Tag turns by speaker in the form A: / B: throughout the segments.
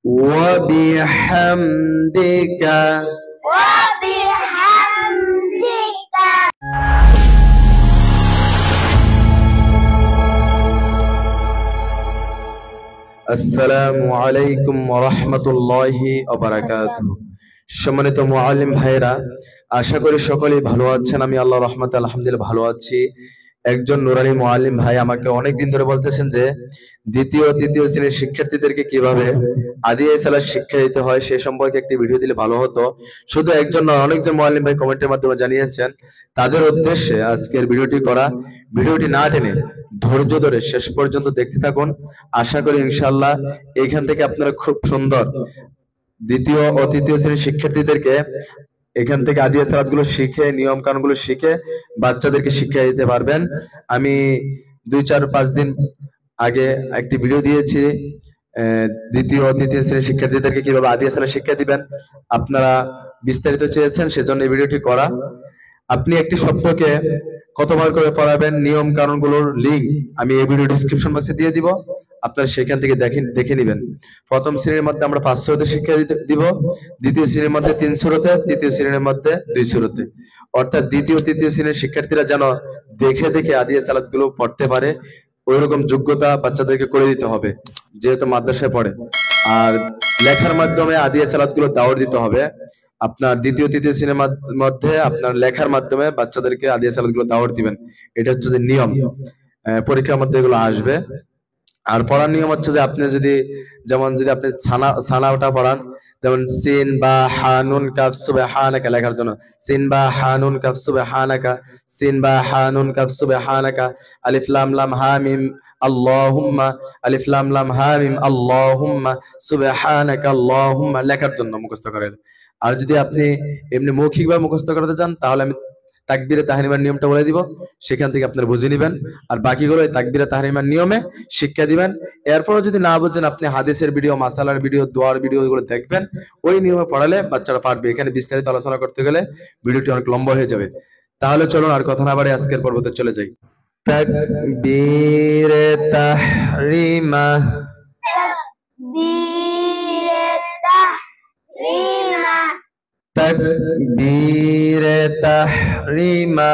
A: وبحمدك আসসালামু আলাইকুম ওয়া রাহমাতুল্লাহি ওয়া বারাকাতুহু। সম্মানিত মুআল্লিম ভাইরা, আশা করি সকলেই ভালো আছেন। আমি আল্লাহর রহমতে আলহামদুলিল্লাহ ভালো আছি। একজন নুরানি মুআল্লিম ভাই আমাকে অনেকদিন ধরে বলতেছেন যে দ্বিতীয় ও তৃতীয় শ্রেণীর শিক্ষার্থীদেরকে কিভাবে আদিয়া সালাত শিক্ষা দিতে হয় সে সম্পর্কে একটি ভিডিও দিলে ভালো হতো। শুধু একজন নয়, অনেকজন মুআল্লিম ভাই কমেন্টের মাধ্যমে জানিয়েছেন। তাদের উদ্দেশ্যে আজকের ভিডিওটি করা। ভিডিওটি না টেনে ধৈর্য ধরে শেষ পর্যন্ত দেখতে থাকুন। আশা করি ইনশাআল্লাহ এইখান থেকে আপনারা খুব সুন্দর দ্বিতীয় ও তৃতীয় শ্রেণীর শিক্ষার্থীদেরকে এখান থেকে আদিয়া সালাত গুলো শিখে, নিয়ম কানুন গুলো শিখে বাচ্চাদেরকে শিক্ষা দিতে পারবেন। আমি 2-4-5 দিন আগে একটি ভিডিও দিয়েছি দ্বিতীয় ও তৃতীয় শ্রেণীর শিক্ষার্থীদেরকে কিভাবে আদিয়া সালাত শিক্ষা দিবেন। আপনারা বিস্তারিত চেয়েছেন, সেজন্য এই ভিডিওটি করা। আপনি একটি শব্দকে কতবার করে পড়াবেন, নিয়ম কানুন গুলোর লিঙ্ক আমি এই ভিডিও ডিসক্রিপশন বক্সে দিয়ে দিব, আপনারা সেখান থেকে দেখে নেবেন। প্রথম শ্রেণীর মধ্যে আমরা 5 সুরতে শিক্ষা দিব, দ্বিতীয় শ্রেণীর মধ্যে 3 সুরতে, তৃতীয় শ্রেণীর মধ্যে 2 সুরতে। অর্থাৎ দ্বিতীয় তৃতীয় শ্রেণীর শিক্ষার্থীরা যেন দেখে দেখে আদিয়া সালাত গুলো পড়তে পারে, ওইরকম যোগ্যতা বাচ্চাদেরকে করে দিতে হবে, যেহেতু মাদ্রাসায় পড়ে। আর লেখার মাধ্যমে আদিয়া সালাত গুলো দাওয়াত দিতে হবে। আপনার দ্বিতীয় তৃতীয় শ্রেণীর মধ্যে আপনার লেখার মাধ্যমে বাচ্চাদেরকে আদিয়া সালাত গুলো দাওয়াত দিবেন। এটা হচ্ছে যে নিয়ম, পরীক্ষার মধ্যে এগুলো আসবে। আর পড়ার নিয়ম হচ্ছে যে আপনি যদি আপনি ছানাটা পড়ান, যেমন সিন বা হানুন কাফ সুবহানাকা লেখার জন্য সিন বা হানুন কাফ সুবহানাকা, সিন বা হানুন কাফ সুবহানাকা, আলিফ লাম লাম হা মিম আল্লাহুম্মা, আলিফ লাম লাম হা মিম আল্লাহুম্মা, সুবহানাকা আল্লাহুম্মা লেখার জন্য মুখস্থ করেন। আর যদি আপনি এমনি মৌখিকভাবে মুখস্থ করতে চান তাহলে আমি তাকবীরে তাহরিমার নিয়মটা বলে দিব, সেখান থেকে আপনারা বুঝে নেবেন। আর বাকিগুলো তাকবীরে তাহরিমার নিয়মে শিক্ষা দিবেন। এরপরও যদি না বুঝেন আপনি হাদিসের ভিডিও, মাসালার ভিডিও, দোয়ার ভিডিও এগুলো দেখবেন, ওই নিয়মে পড়ালে বাচ্চারা পারবে। এখানে বিস্তারিত আলোচনা করতে গেলে ভিডিওটি অনেক লম্বা হয়ে যাবে। তাহলে চলুন আর কথা না বাড়িয়ে আজকের পর্বতে চলে যাই। তাকবীরে তাহরিমা, তাকবীরে তাহরিমা,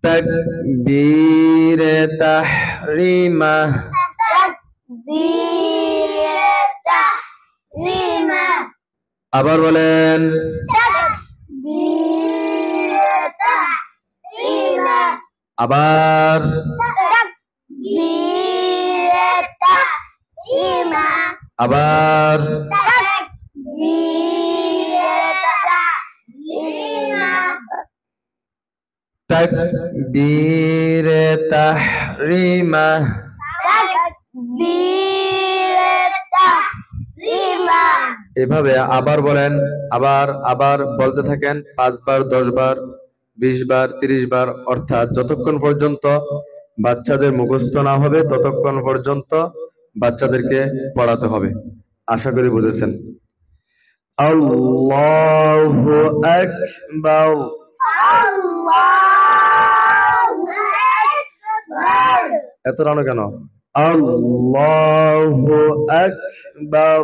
A: তাকবীরে তাহরিমা, আবার বলেন আবার, আবার, তাকবীরে তাহরিমা, এভাবে আবার বলেন। আবার আবার বলতে থাকেন 5 বার, 10 বার, 20 বার, 30 বার, অর্থাৎ যতক্ষণ পর্যন্ত বাচ্চাদের মুখস্থ না হবে ততক্ষণ পর্যন্ত বাচ্চাদেরকে পড়াতে হবে। আশা করি বুঝেছেন। আল্লাহু আকবার, এত রানো কেন? আল্লাহু আকবার,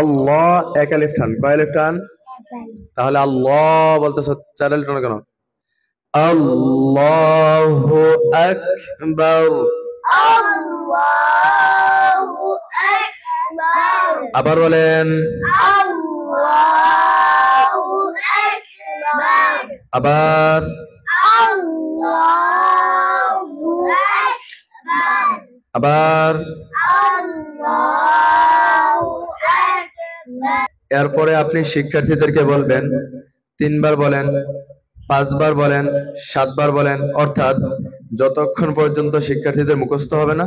A: আল্লাহ এক আলিফ টান, কয় আলিফ টান? তাহলে আল্লাহ বলতেছ 4 আলিফ টান কেন? আল্লাহু আকবার, আবার বলেন আবার, আবার। এরপরে আপনি শিক্ষার্থীদেরকে বলবেন 3 বার বলেন, 5 বার বলেন, 7 বার বলেন, অর্থাৎ যতক্ষণ পর্যন্ত শিক্ষার্থীদের মুখস্থ হবে না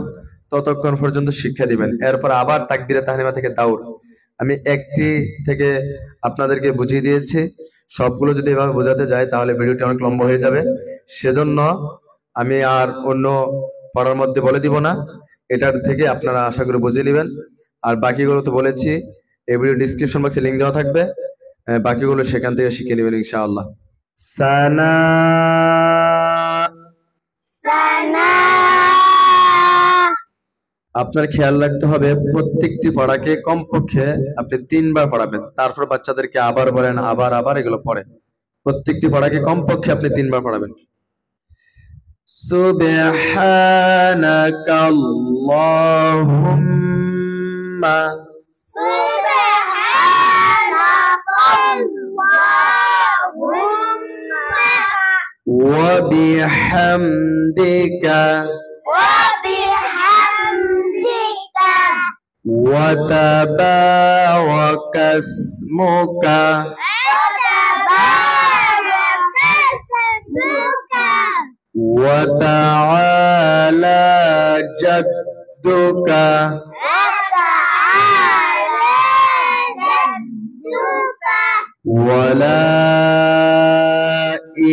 A: ততক্ষণ পর্যন্ত শিক্ষা দিবেন। এরপর আবার তাকবীরে তাহরিমা থেকে দাউর। আমি একটি থেকে আপনাদেরকে বুঝিয়ে দিয়েছি, সবগুলো যদি এভাবে বোঝাতে যাই তাহলে ভিডিওটি অনেক লম্বা হয়ে যাবে। সেজন্য আমি আর অন্য পড়ার মধ্যে বলে দিব না, এটার থেকে আপনারা আশা করে বুঝে নেবেন। আর বাকিগুলো তো বলেছি, এই ভিডিও ডিসক্রিপশন বক্সে লিংক দেওয়া থাকবে, বাকিগুলো সেখান থেকে শিখে নেবেন ইনশাআল্লাহ। সানা
B: সানা।
A: আপনার খেয়াল রাখতে হবে প্রত্যেকটি পড়াকে কমপক্ষে আপনি 3 বার পড়াবেন, তারপর বাচ্চাদেরকে আবার বলেন, আবার আবার এগুলো পড়ে। প্রত্যেকটি পড়াকে কমপক্ষে আপনি 3 বার পড়াবেন। সুবহানাকাল্লাহুম্মা
B: সুবহানাকাল্লাহুম্মা
A: ওয়া বিহামদিকা
B: ওয়া বিহামদিকা
A: ওয়া তাবারাকা ইসমুকা
B: ওয়া তাবারাকা ইসমুকা
A: ওয়া তাআলা জাদ্দুকা
B: ওয়া তাআলা জাদ্দুকা
A: ওয়া লা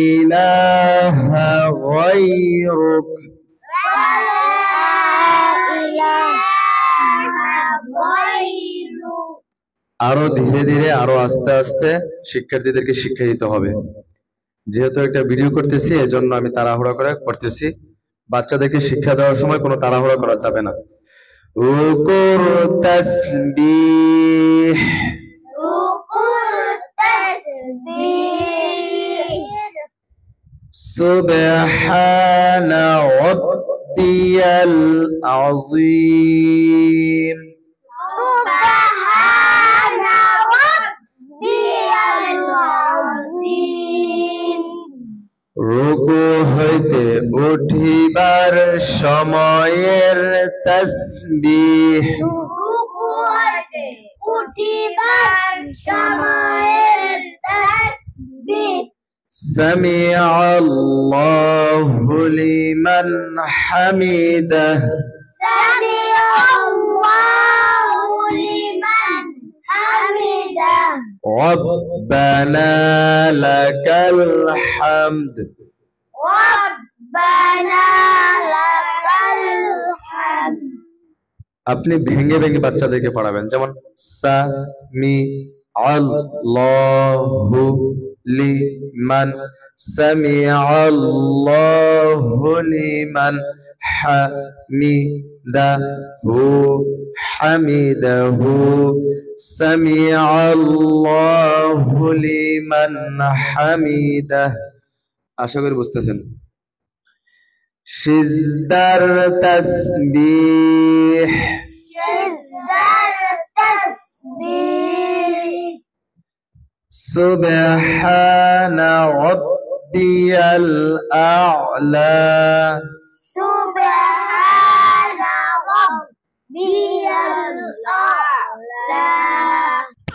A: ইলাহা গায়রুক।
B: ওয়া লা ইলাহা গায়রুক।
A: আরো ধীরে ধীরে, আরো আস্তে আস্তে শিক্ষার্থীদেরকে শিক্ষা দিতে হবে। যেহেতু একটা ভিডিও করতেছি, এজন্য আমি তাড়াহুড়া করে করতেছি। বাচ্চাদেরকে শিক্ষা দেওয়ার সময় কোনো তাড়াহুড়া করা যাবে না। রুকুর তাসবিহ
B: রুকুর তাসবিহ
A: সুবহানা রাব্বিয়াল আযীম।
B: সুবহানা রাব্বিয়াল আযীম।
A: রুকু হইতে উঠিবার সময়ের তাসবিহ
B: রুকু হইতে উঠিবার সময়ের তাসবিহ
A: সামিআল্লাহু লিমান হামিদাহ
B: সামিআল্লাহু লিমান হামিদাহ
A: রব্বানা লাকাল হামদ।
B: রব্বানা লাকাল হামদ।
A: আপনি ভেঙে ভেঙে বাচ্চাদেরকে পড়াবেন, যেমন সামিআল্লাহু লিমান সামিআল্লাহু লিমান হামিদাহু হামিদাহু সামিআল্লাহু লিমান হামিদাহ। আশা করি বুঝতেছেন। সিজদার তাসবিহ
B: সিজদার তাসবিহ
A: সুবহানা রাব্বিয়াল আ'লা
B: সুবহানা রাব্বিয়াল আ'লা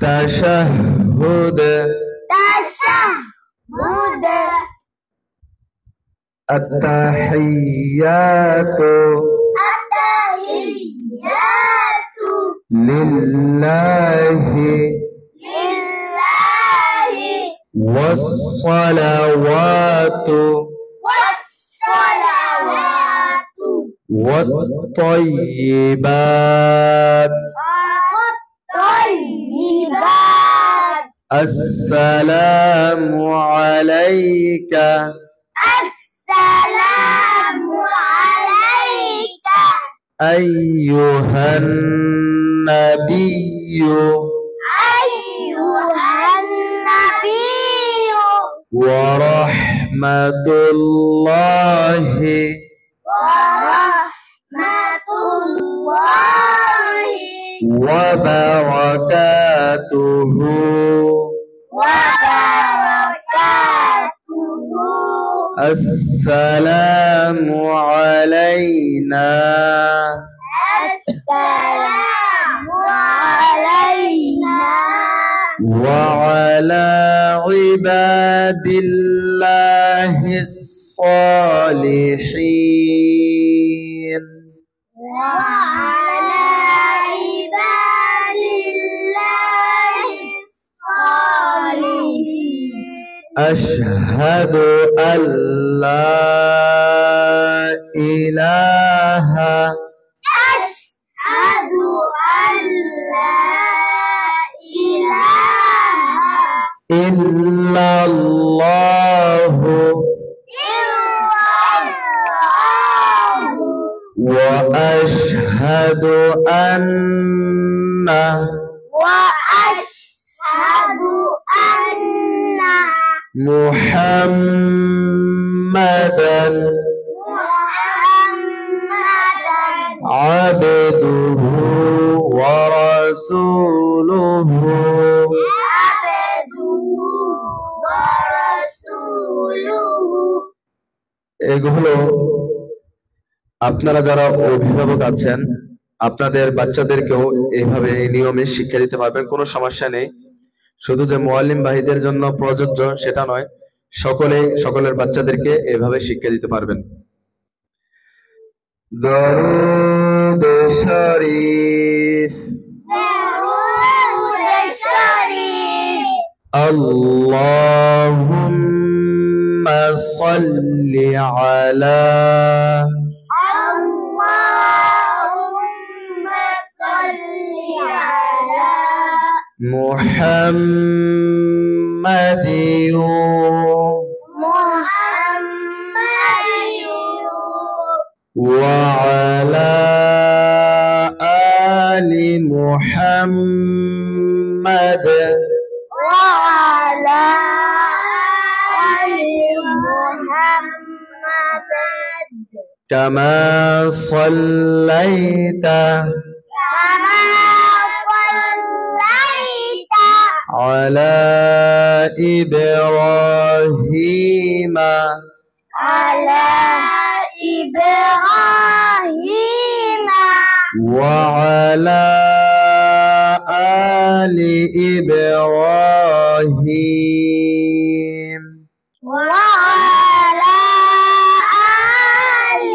A: তাশাহুদ
B: তাশাহুদ
A: আত-তাহিয়াতু
B: আত-তাহিয়াতু
A: লিল্লাহি
B: লিল্লাহি
A: ওয়াস-সালাওয়াতু
B: ওয়াস-সালাওয়াতু
A: ওয়াত-তাইয়্যিবাত
B: ওয়াত-তাইয়্যিবাত
A: আসসালামু আলাইকা
B: আসসালামু আলাইকা
A: আইয়ুহান নাবিয়্যু
B: আইয়ুহান নাবিয়্যু
A: ওয়া রাহমাতুল্লাহি
B: ওয়া রাহমাতুল্লাহি
A: ওয়া বারাকাতুহু
B: ওয়া বারাকাতুহু
A: আসসালামু আলাইনা
B: আসসালামু আলাইনা
A: ওয়া আলা ইবাদিল্লাহিস সালিহিন।
B: ওয়া আলা ইবাদিল্লাহিস সালিহিন।
A: আশহাদু আল্লা ইলাহা
B: আশহাদু আল্লা ইলাহা
A: ইল্লাল্লাহ
B: وأشهد أن
A: محمدا
B: محمدا
A: عبده ورسوله
B: عبده ورسوله।
A: এগুলো আপনারা যারা অভিভাবক আছেন আপনাদের বাচ্চাদেরকেও এইভাবে এই নিয়মে শিক্ষা দিতে পারবেন, কোনো সমস্যা নেই। শুধু যে মুআল্লিম ভাইদের জন্য প্রযোজ্য সেটা নয়, সকলের বাচ্চাদেরকে এভাবে শিক্ষা দিতে পারবেন। দরুদ শরীফ
B: درود الشريف
A: আল্লাহুম্মা সাল্লি আলা
B: اللهم صل على
A: محمد
B: محمد
A: وعلى آل محمد
B: وعلى آل محمد
A: كما صليت
B: كما صليت
A: على إبراهيم
B: على إبراهيم
A: وعلى آل إبراهيم
B: وعلى آل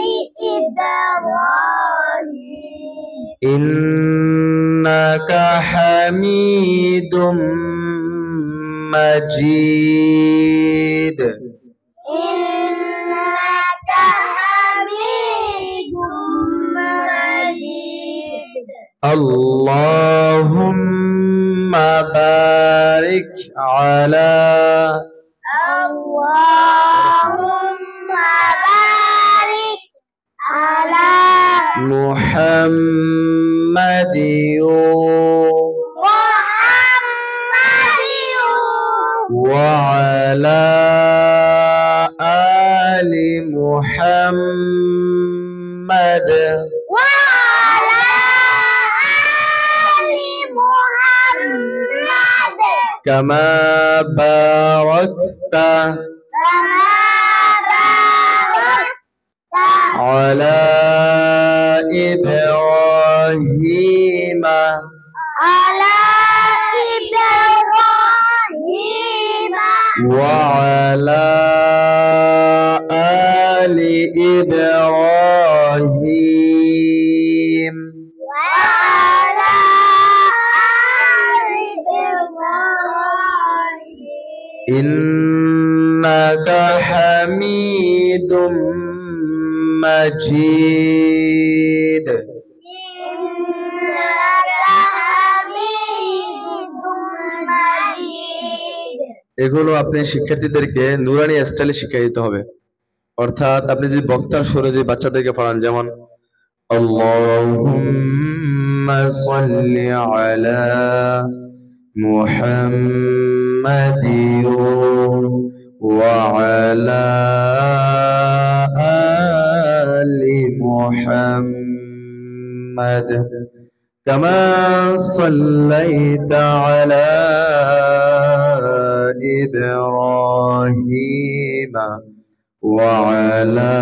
B: إبراهيم
A: إنك حميد مجيد
B: إنك حميد مجيد
A: اللهم بارك على
B: اللهم بارك على
A: محمد
B: محمد
A: وعلى آل محمد
B: وعلى آل محمد
A: كما باركت
B: كما باركت
A: على إبراهيم
B: على إبراهيم
A: وعلى آل إبراهيم
B: وعلى آل إبراهيم
A: إنك حميد مجيد
B: إنك حميد مجيد
A: এগুলো আপনি শিক্ষার্থীদেরকে নুরানি স্টাইলে শিক্ষা দিতে হবে। অর্থাৎ আপনি যদি বক্তার সুরে যে বাচ্চাদেরকে পড়ান, যেমন আল্লাহুম্মা সাল্লি আলা মুহাম্মাদিন ওয়া আলা আলি মুহাম্মাদ কামা সাল্লাইতা আলা إبراهيم وعلى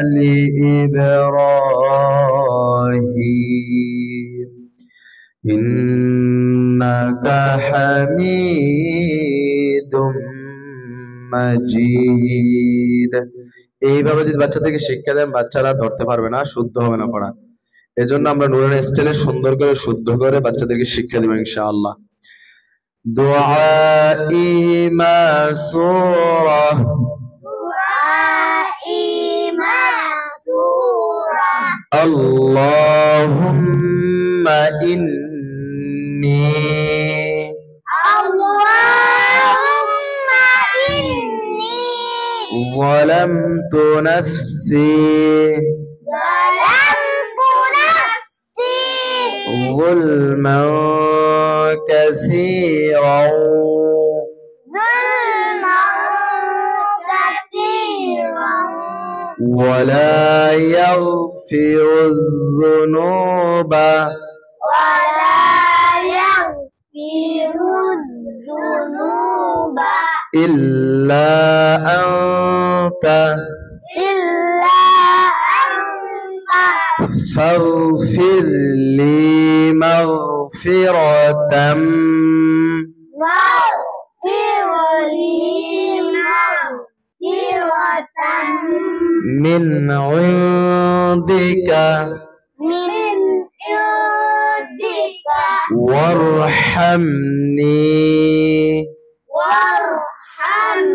A: آل إبراهيم إنك حميد مجيد। এইভাবে যদি বাচ্চাদেরকে শিক্ষা দেন বাচ্চারা ধরতে পারবে না, শুদ্ধ হবে না পড়া। এজন্য আমরা নুরানি স্টাইলে সুন্দর করে শুদ্ধ করে বাচ্চাদেরকে শিক্ষা দেব ইনশাআল্লাহ। দুআই মাসুরা
B: دعائي مأثورة
A: আল্লাহুম্মা ইন্নী
B: اللهم إني
A: ظلمت نفسي
B: ظلمت نفسي
A: ظلما كثيرا
B: ظلما كثيرا
A: ولا يغفر الذنوب
B: ولا يغفر الذنوب
A: إلا أنت
B: إلا أنت
A: فاغفر لي مغفرة
B: واغفر لي مغفرة
A: من عندك
B: من عندك
A: وارحمني
B: وارحمني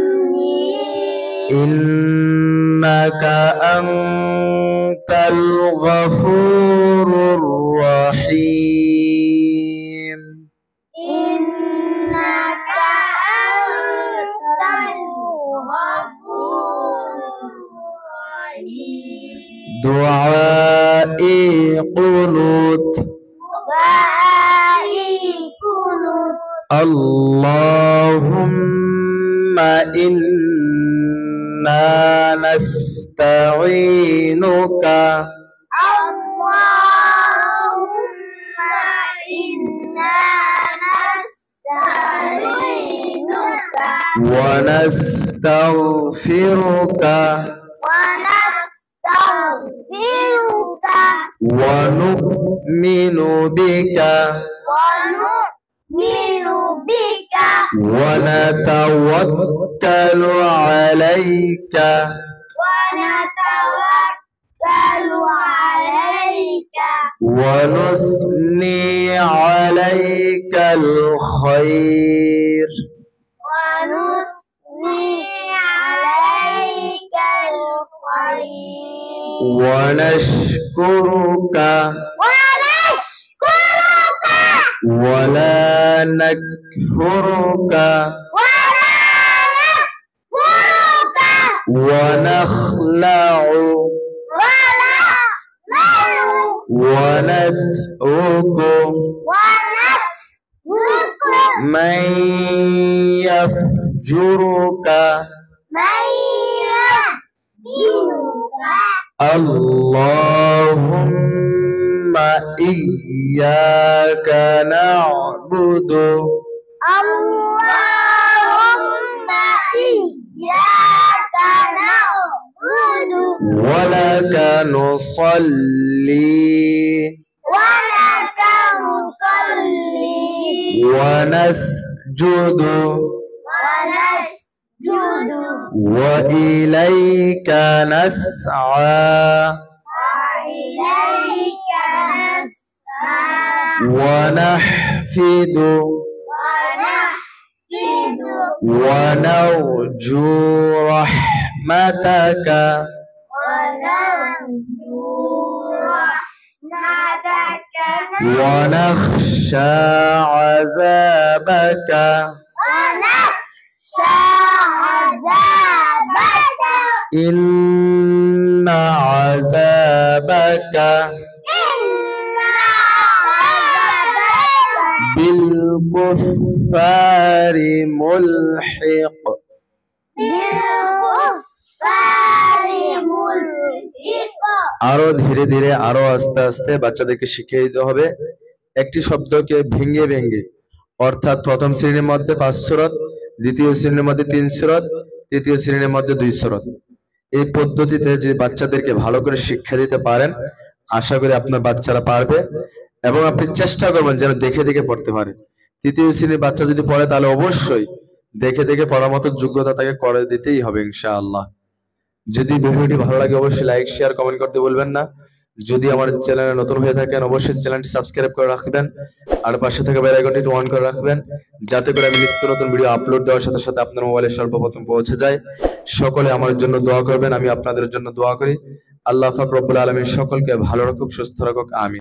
A: إنك أنت الغفور الرحيم
B: إنك أنت الغفور الرحيم
A: دعائي قنوت
B: دعائي قنوت
A: اللهم إنا نستعينك
B: اللهم إنا نستعينك
A: ونستغفرك
B: ونستغفرك
A: ونؤمن بك
B: ونؤمن بك
A: ونتوكل عليك
B: ونتوكل عليك
A: ونثني عليك الخير
B: ونثني عليك الخير
A: ونشكرك
B: ونشكرك
A: ولا نكفرك
B: ولا نكفرك
A: ونخلع
B: ولا نلوم
A: ونترك
B: ونترك
A: من يفجرك
B: من يهديك
A: اللهم إياك نعبد
B: اللهم إياك نعبد
A: ولك نصلي
B: ولك نصلي
A: ونسجد
B: ونسجد
A: وإليك نسعى
B: وإليك نسعى
A: ونحفد
B: ونحفد
A: ونرجو رحمتك
B: ونرجو رحمتك
A: ونخشى عذابك
B: ونخشى عذابك
A: إن عذابك
B: إن عذابك
A: بالكفار ملحق
B: بالكفار ملحق
A: আরো ধীরে ধীরে আরো আস্তে আস্তে বাচ্চাদেরকে শিখিয়ে দিতে হবে একটি শব্দকে ভেঙে ভেঙে অর্থাৎ প্রথম শ্রেণীর মধ্যে 5 সূরত দ্বিতীয় শ্রেণীর মধ্যে 3 সূরত তৃতীয় শ্রেণীর মধ্যে 2 সূরত এই পদ্ধতিতে যে বাচ্চাদেরকে ভালো করে শিক্ষা দিতে পারেন আশা করি আপনার বাচ্চারা পারবে এবং আপনি চেষ্টা করবেন যেন দেখে দেখে পড়তে পারে তৃতীয় শ্রেণীর বাচ্চা যদি পড়ে তাহলে অবশ্যই দেখে দেখে পড়ার মতো যোগ্যতা তাকে করে দিতেই হবে ইনশাআল্লাহ যদি ভিডিওটি ভালো লাগে অবশ্যই লাইক শেয়ার কমেন্ট করতে ভুলবেন না যদি আমার চ্যানেলে নতুন হয়ে থাকেন অবশ্যই চ্যানেলটি সাবস্ক্রাইব করে রাখবেন আর পাশে থাকা বেল আইকনটি অন করে রাখবেন যাতে করে আমি নিত্য নতুন ভিডিও আপলোড দেওয়ার সাথে সাথে আপনার মোবাইলে সর্বপ্রথম পৌঁছে যায় সকলে আমার জন্য দোয়া করবেন আমি আপনাদের জন্য দোয়া করি আল্লাহ পাক রব্বুল আলামিন সকলকে ভালো রাখুক সুস্থ রাখুক আমিন